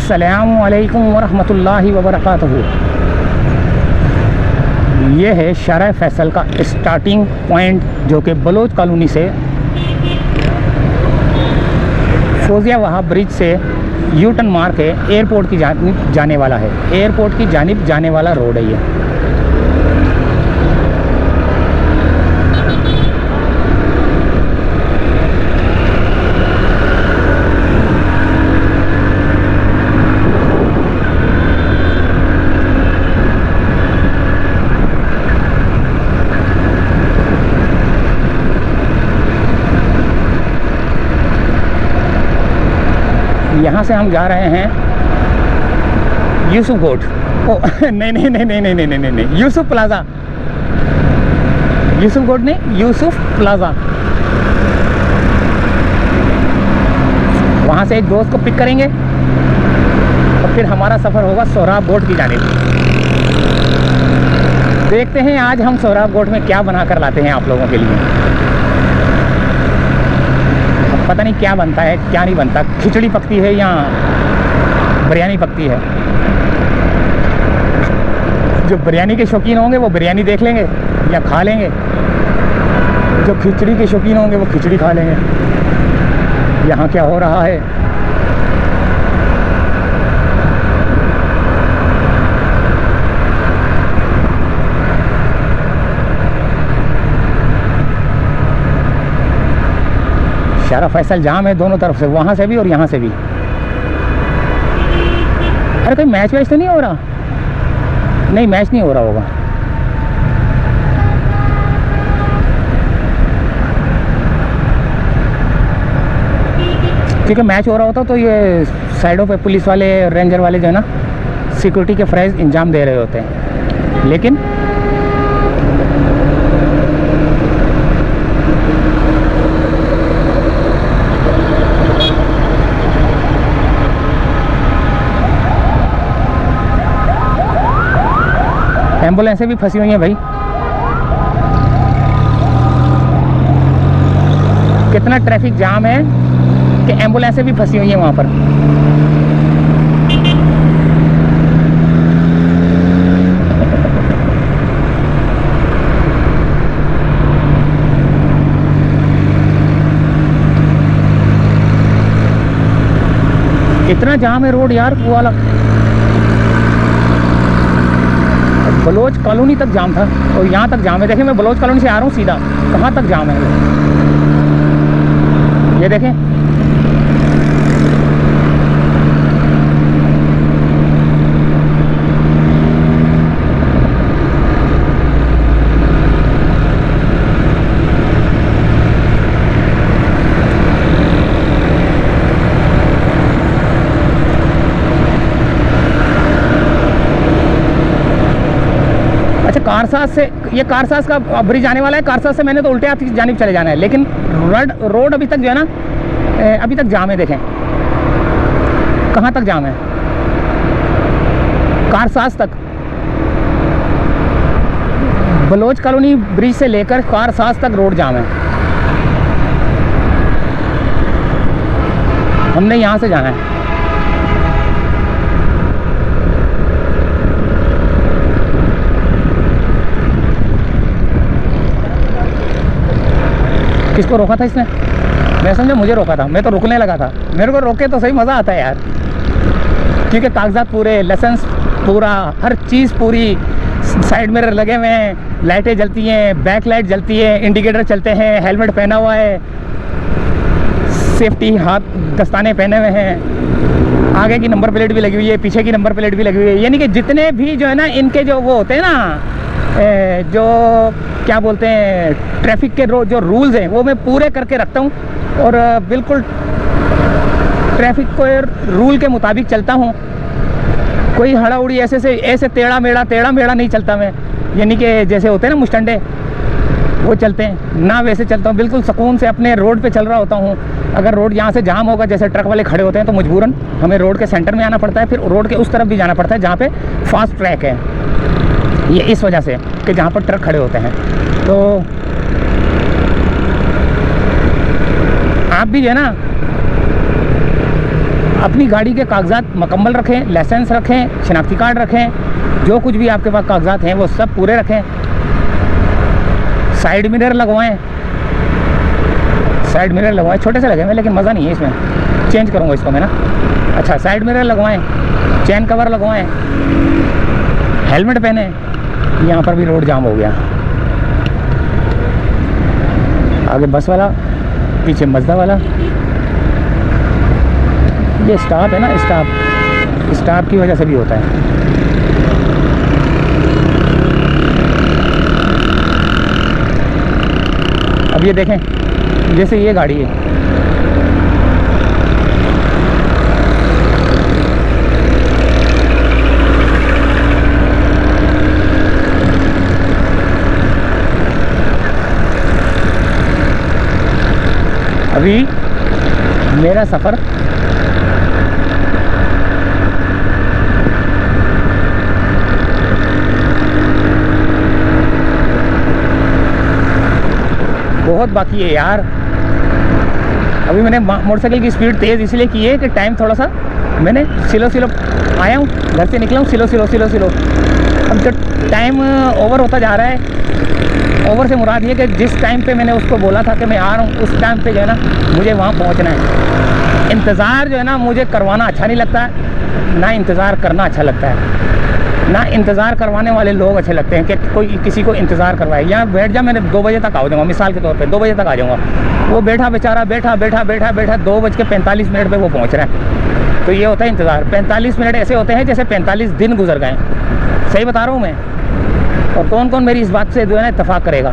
अस्सलामु अलैकुम वरहमतुल्लाहि वबरकातुहू। ये है शारा फैसल का स्टार्टिंग पॉइंट, जो कि बलोच कॉलोनी से फोजिया वहाब ब्रिज से यू टर्न मार के एयरपोर्ट की जानिब जाने वाला है। एयरपोर्ट की जानिब जाने वाला रोड है ये। यहाँ से हम जा रहे हैं यूसुफ गोट। ओ नहीं नहीं नहीं नहीं नहीं नहीं नहीं नहीं, यूसुफ प्लाज़ा। यूसुफ गोट नहीं, यूसुफ प्लाज़ा। वहाँ से एक दोस्त को पिक करेंगे और फिर हमारा सफ़र होगा सोहराब गोट की जानिब। देखते हैं आज हम सोहराब गोट में क्या बना कर लाते हैं आप लोगों के लिए। पता नहीं क्या बनता है क्या नहीं बनता, खिचड़ी पकती है या बिरयानी पकती है। जो बिरयानी के शौकीन होंगे वो बिरयानी देख लेंगे या खा लेंगे, जो खिचड़ी के शौकीन होंगे वो खिचड़ी खा लेंगे। यहाँ क्या हो रहा है? शारा फैसल जाम है दोनों तरफ से, वहाँ से भी और यहाँ से भी। अरे कोई मैच वैच तो नहीं हो रहा? नहीं, मैच नहीं हो रहा होगा। क्योंकि मैच हो रहा होता तो ये साइडों पे पुलिस वाले रेंजर वाले जो है ना, सिक्योरिटी के फ्रेज इंजाम दे रहे होते हैं। लेकिन एम्बुलेंसें भी फंसी हुई हैं भाई। कितना ट्रैफिक जाम है कि एम्बुलेंसें भी फंसी हुई हैं वहाँ पर। इतना जाम है रोड यार, वो वाला बलोच कॉलोनी तक जाम था और यहाँ तक जाम है। देखें, मैं बलोच कॉलोनी से आ रहा हूँ सीधा, कहाँ तक जाम है ये देखें। कारसाज से, ये कारसाज का ब्रिज आने वाला है। कारसाज से मैंने तो उल्टे हाथ की जानिब चले जाना है, लेकिन रोड अभी तक जो है ना, अभी तक जाम है। देखें कहाँ तक जाम है, कारसाज तक। बलोच कॉलोनी ब्रिज से लेकर कारसाज तक रोड जाम है। हमने यहाँ से जाना है। किसको रोका था इसने? मैं समझा मुझे रोका था, मैं तो रुकने लगा था। मेरे को रोके तो सही मज़ा आता है यार, क्योंकि कागजात पूरे, लाइसेंस पूरा, हर चीज़ पूरी, साइड मिरर लगे हुए हैं, लाइटें जलती हैं, बैक लाइट जलती है, इंडिकेटर चलते हैं, हेलमेट पहना हुआ है, सेफ्टी हाथ दस्ताने पहने हुए हैं, आगे की नंबर प्लेट भी लगी हुई है, पीछे की नंबर प्लेट भी लगी हुई है। यानी कि जितने भी जो है ना इनके जो वो होते हैं ना, जो क्या बोलते हैं ट्रैफिक के जो रूल्स हैं वो मैं पूरे करके रखता हूँ और बिल्कुल ट्रैफिक को रूल के मुताबिक चलता हूँ। कोई हड़ा उड़ी ऐसे टेढ़ा मेढ़ा नहीं चलता मैं। यानी कि जैसे होते हैं ना मुस्टंडे, वो चलते हैं ना, वैसे चलता हूँ। बिल्कुल सुकून से अपने रोड पे चल रहा होता हूँ। अगर रोड यहाँ से जाम होगा, जैसे ट्रक वाले खड़े होते हैं, तो मजबूरन हमें रोड के सेंटर में आना पड़ता है, फिर रोड के उस तरफ भी जाना पड़ता है जहाँ पे फास्ट ट्रैक है। ये इस वजह से कि जहाँ पर ट्रक खड़े होते हैं। तो आप भी जो है ना अपनी गाड़ी के कागजात मुकम्मल रखें, लाइसेंस रखें, शनाख्ती कार्ड रखें, जो कुछ भी आपके पास कागजात हैं वो सब पूरे रखें। साइड मिरर लगवाएं, साइड मिरर लगवाएं, छोटे से लगे हुए लेकिन मज़ा नहीं है इसमें, चेंज करूँगा इसको मैं ना। अच्छा, साइड मिरर लगवाएं, चैन कवर लगवाएं, हेलमेट पहने। यहाँ पर भी रोड जाम हो गया, आगे बस वाला, पीछे मजदा वाला। ये स्टॉप है ना, स्टॉप की वजह से भी होता है। अब ये देखें, जैसे ये गाड़ी है, अभी मेरा सफ़र बहुत बाकी है यार। अभी मैंने मोटरसाइकिल की स्पीड तेज़ इसलिए की है कि टाइम थोड़ा सा मैंने स्लो आया हूँ, घर से निकला हूँ स्लो। अब जो टाइम ओवर होता जा रहा है, ओवर से मुराद ये कि जिस टाइम पे मैंने उसको बोला था कि मैं आ रहा हूँ, उस टाइम पे जो है ना मुझे वहाँ पहुँचना है। इंतज़ार जो है ना मुझे करवाना अच्छा नहीं लगता है, ना इंतज़ार करना अच्छा लगता है, ना इंतज़ार करवाने वाले लोग अच्छे लगते हैं कि कोई किसी को इंतज़ार करवाए। यहाँ बैठ जा, मैंने 2 बजे तक आ जाऊँगा, मिसाल के तौर पे 2 बजे तक आ जाऊँगा, वो बैठा बेचारा बैठा 2:45 पे वो पहुँच रहा है। तो ये होता है इंतज़ार। 45 मिनट ऐसे होते हैं जैसे 45 दिन गुजर गए। सही बता रहा हूँ मैं। और कौन कौन मेरी इस बात से जो है ना इत्तेफाक करेगा।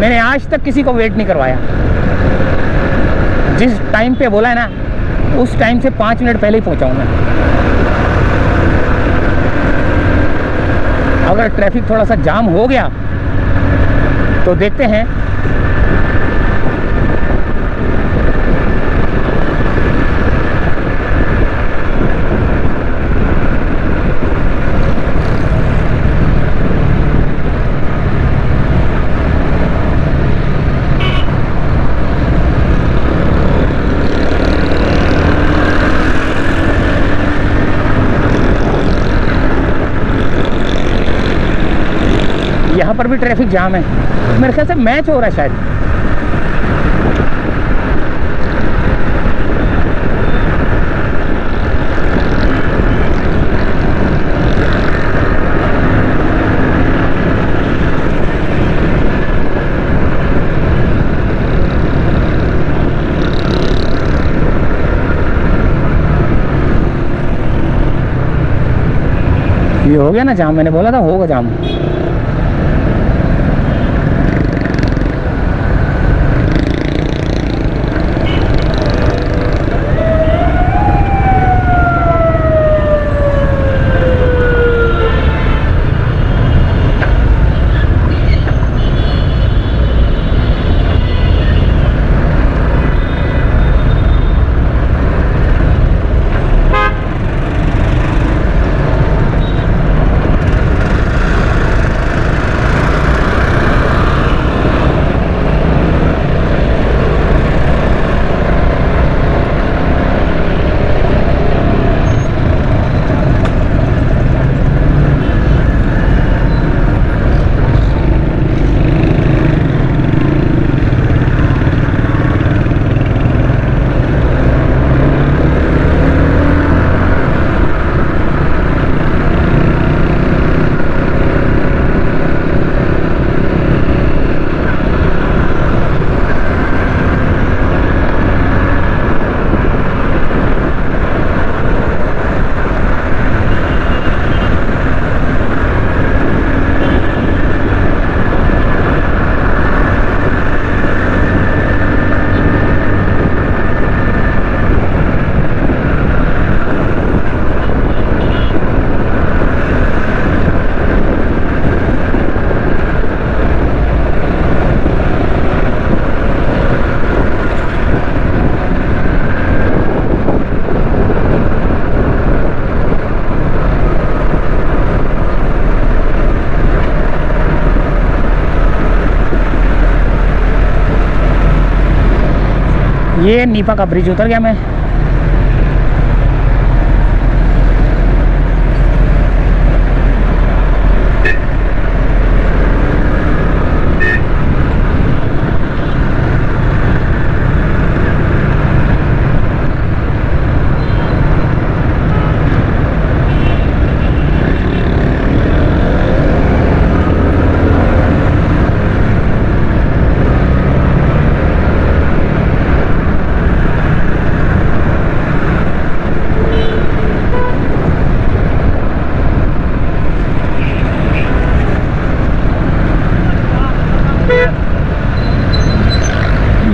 मैंने आज तक किसी को वेट नहीं करवाया, जिस टाइम पे बोला है ना उस टाइम से 5 मिनट पहले ही पहुंचा हूं मैं। अगर ट्रैफिक थोड़ा सा जाम हो गया तो देखते हैं। यहाँ पर भी ट्रैफिक जाम है, मेरे ख्याल से मैच हो रहा है शायद। ये हो गया ना जाम, मैंने बोला था होगा जाम। ये नीपा का ब्रिज उतर गया मैं।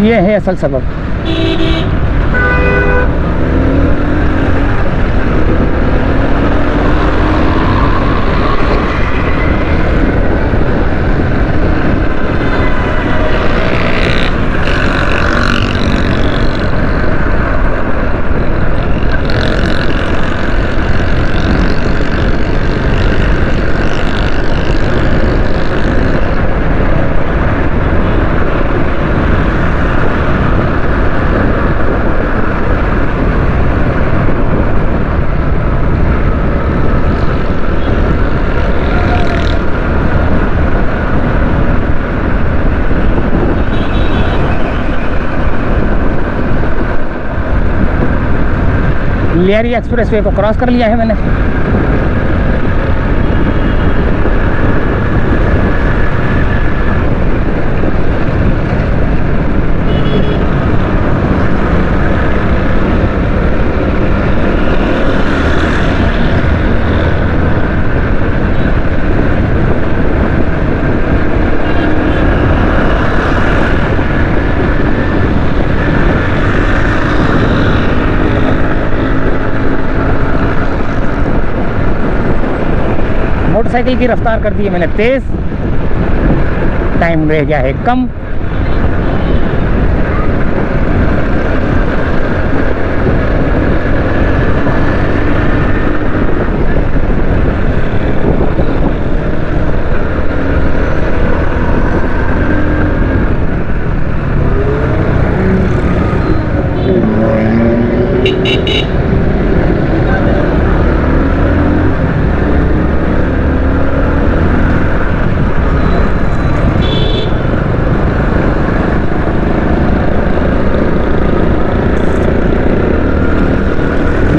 ये है असल सबब। लियारी एक्सप्रेस वे को क्रॉस कर लिया है मैंने। मोटरसाइकिल की रफ्तार कर दी है मैंने तेज, टाइम रह गया है कम।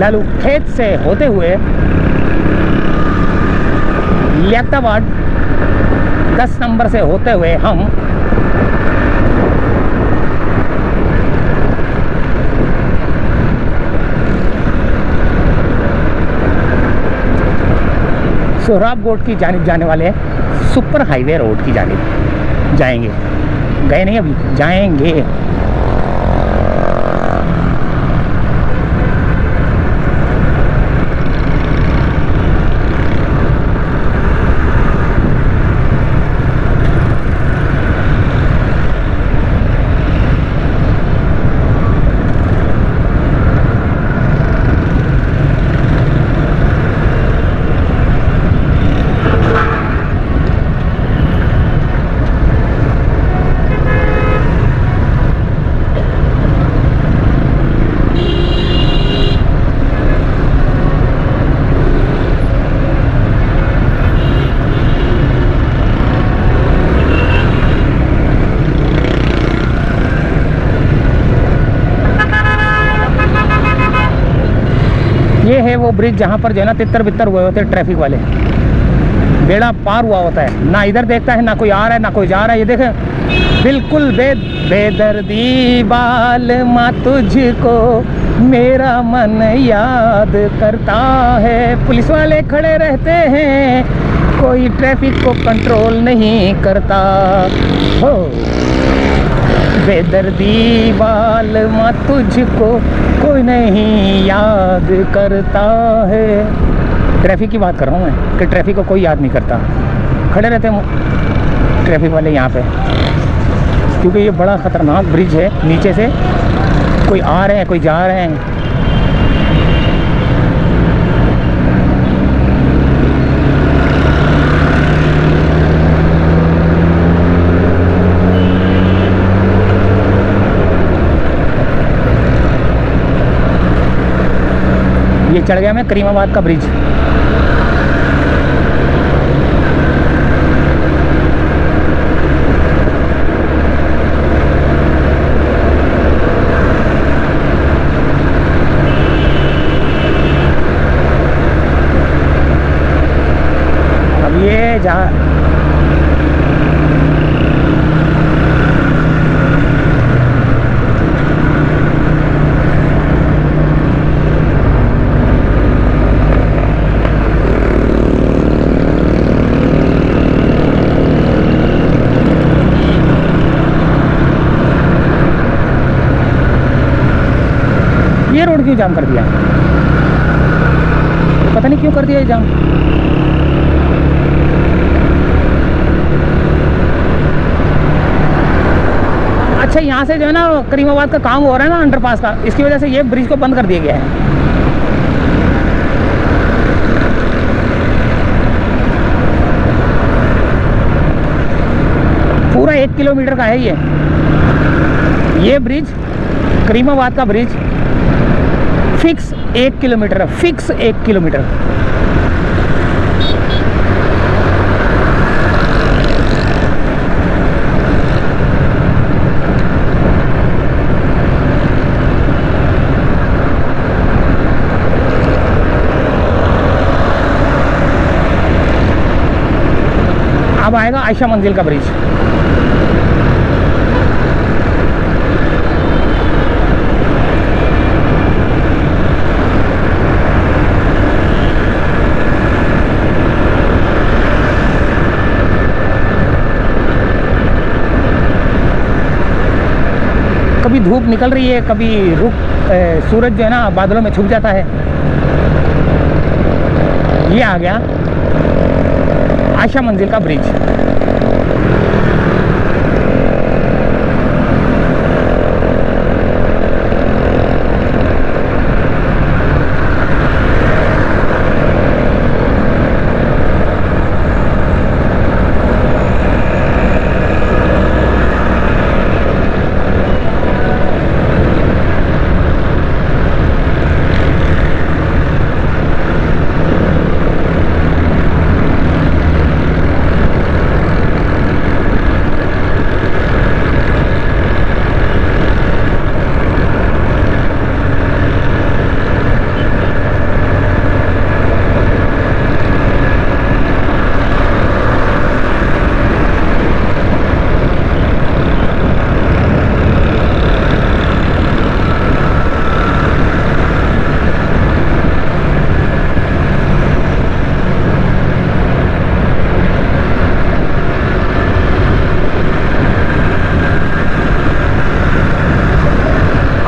लालू खेत से होते हुए लियाकताबाद 10 नंबर से होते हुए हम सोहराबकोट की जानिब जाने वाले सुपर हाईवे रोड की जानिब जाएंगे। गए नहीं अभी, जाएंगे। ये है वो ब्रिज जहाँ पर जो है ना तितर बितर हुए होते हैं ट्रैफिक वाले, बेड़ा पार हुआ होता है, ना इधर देखता है, ना कोई आ रहा है ना कोई जा रहा है। ये देखे बिल्कुल बेदर्दी बाल माँ तुझको मेरा मन याद करता है। पुलिस वाले खड़े रहते हैं, कोई ट्रैफिक को कंट्रोल नहीं करता हो। बेदर्दी बाल माँ तुझको कोई नहीं याद करता है। ट्रैफिक की बात कर रहा हूँ मैं कि ट्रैफिक को कोई याद नहीं करता। खड़े रहते हैं ट्रैफिक वाले यहाँ पे, क्योंकि ये बड़ा ख़तरनाक ब्रिज है। नीचे से कोई आ रहे हैं, कोई जा रहे हैं। चढ़ गया मैं करीमाबाद का ब्रिज। अब ये जहाँ ये रोड क्यों जाम कर दिया, पता नहीं क्यों कर दिया ये जाम। अच्छा, यहाँ से जो है ना करीमाबाद का काम हो रहा है ना अंडरपास का, इसकी वजह से ये ब्रिज को बंद कर दिया गया है। पूरा 1 किलोमीटर का है ये ब्रिज, करीमाबाद का ब्रिज फिक्स 1 किलोमीटर है, फिक्स 1 किलोमीटर। अब आएगा आयशा मंजिल का ब्रिज। कभी धूप निकल रही है, कभी सूरज जो है ना बादलों में छुप जाता है। ये आ गया आयशा मंजिल का ब्रिज।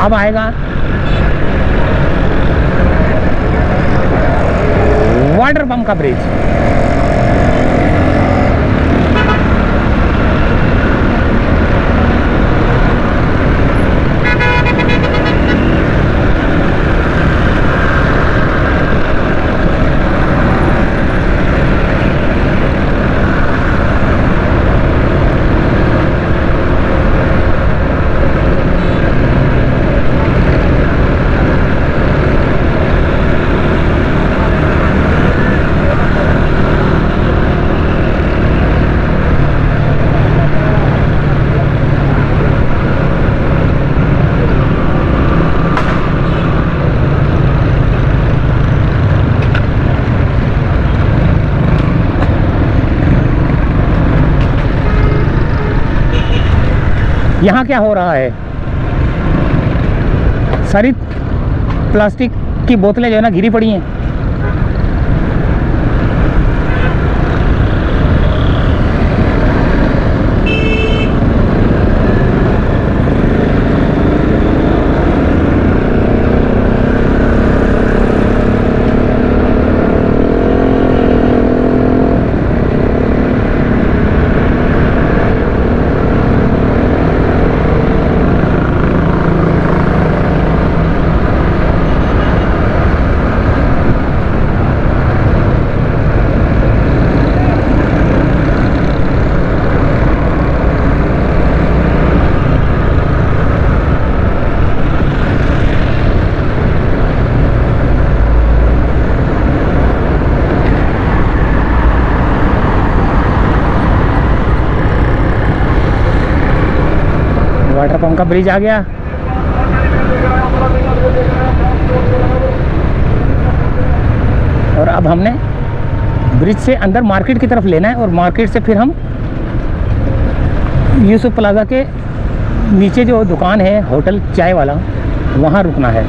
अब आएगा वाटर पंप का ब्रिज। यहाँ क्या हो रहा है, सारी प्लास्टिक की बोतलें जो है ना गिरी पड़ी हैं। वाटर पंप का ब्रिज आ गया। और अब हमने ब्रिज से अंदर मार्केट की तरफ लेना है और मार्केट से फिर हम यूसुफ प्लाजा के नीचे जो दुकान है होटल चाय वाला, वहाँ रुकना है।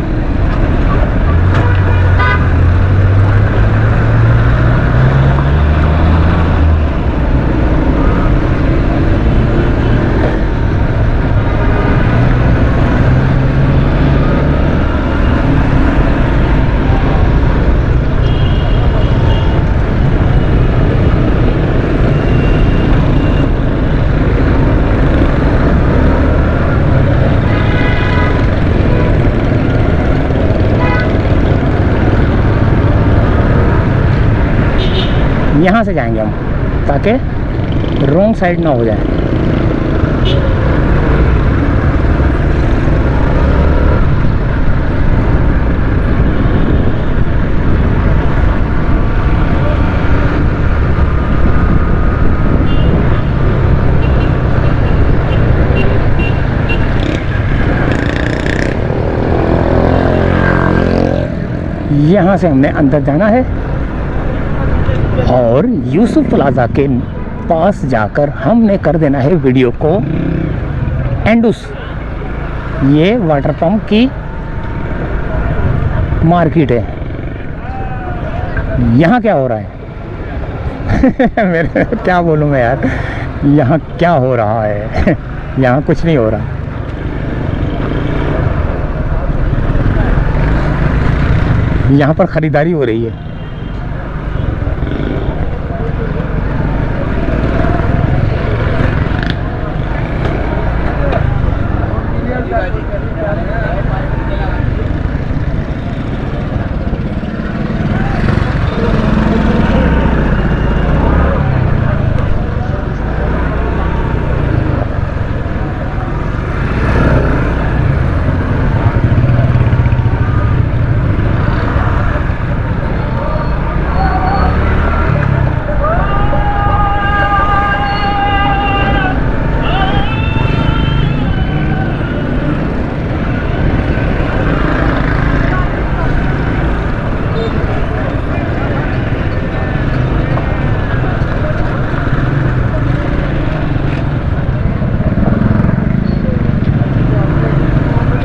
यहाँ से जाएंगे हम ताकि रॉन्ग साइड ना हो जाए। यहाँ से हमने अंदर जाना है और यूसुफ प्लाजा के पास जाकर हमने कर देना है वीडियो को एंडुस। ये वाटर पंप की मार्केट है। यहाँ क्या हो रहा है मेरे क्या बोलूँ मैं यार, यहाँ क्या हो रहा है यहाँ कुछ नहीं हो रहा। यहाँ पर ख़रीदारी हो रही है।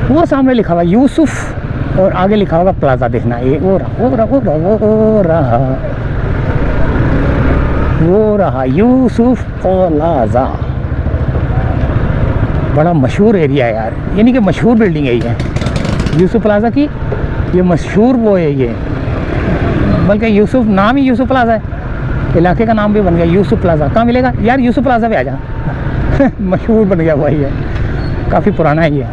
वो सामने लिखा हुआ यूसुफ और आगे लिखा होगा प्लाजा, देखना ये वो रहा यूसुफ प्लाजा। बड़ा मशहूर एरिया है यार, यानी कि मशहूर बिल्डिंग है ये यूसुफ प्लाजा की। ये मशहूर वो है ये, बल्कि यूसुफ नाम ही यूसुफ प्लाजा है, इलाके का नाम भी बन गया यूसुफ प्लाजा। कहाँ मिलेगा यार, यूसुफ प्लाजा पे आ जा मशहूर बन गया वही है, काफ़ी पुराना है ये।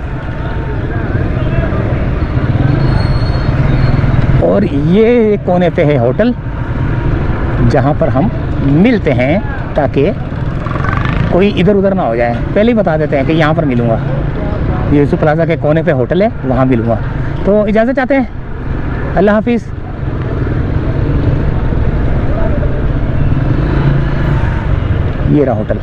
और ये कोने पे है होटल जहाँ पर हम मिलते हैं, ताकि कोई इधर उधर ना हो जाए। पहले ही बता देते हैं कि यहाँ पर मिलूँगा, यूसुफ प्लाजा के कोने पे होटल है, वहाँ मिलूँगा। तो इजाज़त चाहते हैं, अल्लाह हाफिज़। ये रहा होटल।